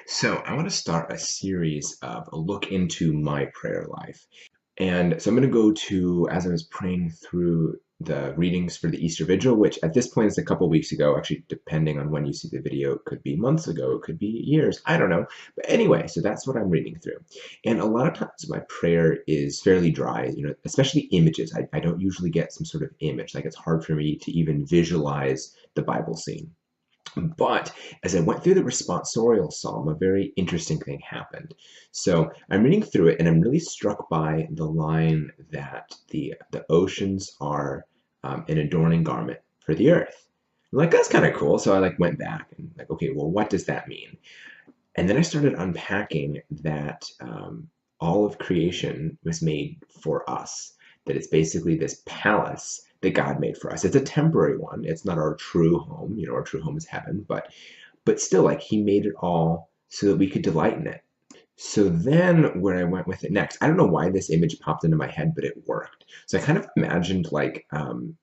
So, I want to start a series of a look into my prayer life. And so I'm going to go to, as I was praying through the readings for the Easter Vigil, which at this point is a couple weeks ago, actually, depending on when you see the video, it could be months ago, it could be years, I don't know. But anyway, so that's what I'm reading through. And a lot of times my prayer is fairly dry, especially images. I don't usually get some sort of image. Like it's hard for me to even visualize the Bible scene. But as I went through the responsorial psalm, a very interesting thing happened. So I'm reading through it, and I'm really struck by the line that the oceans are an adorning garment for the earth. I'm like, that's kind of cool. So I went back and okay, well, what does that mean? And then I started unpacking that all of creation was made for us, that it's basically this palace that God made for us. It's a temporary one. It's not our true home. Our true home is heaven, but still, He made it all so that we could delight in it. So then where I went with it next, I don't know why this image popped into my head, but it worked. So I kind of imagined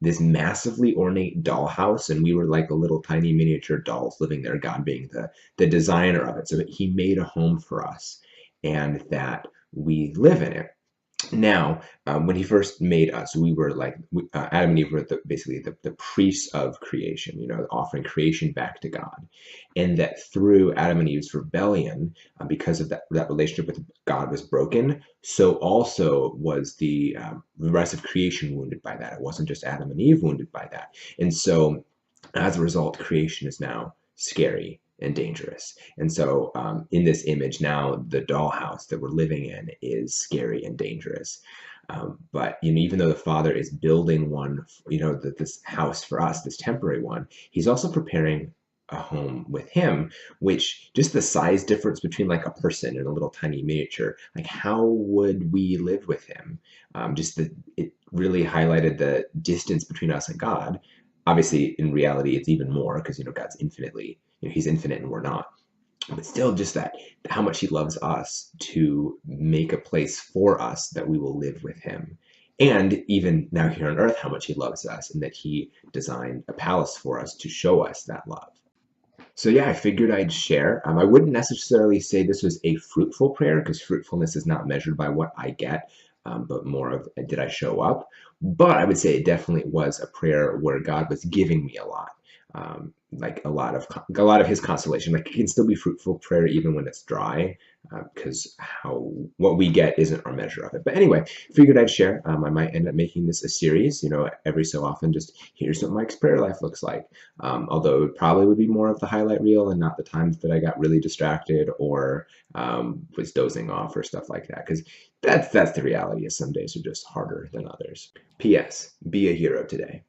this massively ornate dollhouse, and we were like a little tiny miniature dolls living there, God being the designer of it. So that He made a home for us and that we live in it. Now, when He first made us, we were Adam and Eve were basically the priests of creation, offering creation back to God. And that through Adam and Eve's rebellion, because of that relationship with God was broken, so also was the rest of creation wounded by that. It wasn't just Adam and Eve wounded by that. And so, as a result, creation is now scary and dangerous. And so, in this image now, the dollhouse that we're living in is scary and dangerous. But even though the Father is building one, this house for us, this temporary one, He's also preparing a home with Him. Which just the size difference between like a person and a little tiny miniature, like how would we live with Him? It really highlighted the distance between us and God. Obviously, in reality, it's even more because God's infinitely, He's infinite and we're not. But still, just that how much He loves us to make a place for us that we will live with Him. And even now here on earth, how much He loves us and that He designed a palace for us to show us that love. So yeah, I figured I'd share. I wouldn't necessarily say this was a fruitful prayer because fruitfulness is not measured by what I get, but more of did I show up? But I would say it definitely was a prayer where God was giving me a lot, like a lot of His consolation. Like it can still be fruitful prayer even when it's dry, because how what we get isn't our measure of it. But anyway, figured I'd share. I might end up making this a series. Every so often, just here's what Mike's prayer life looks like. Although it probably would be more of the highlight reel and not the times that I got really distracted or was dozing off or stuff like that. Because that's the reality. Is some days are just harder than others. P.S. Be a hero today.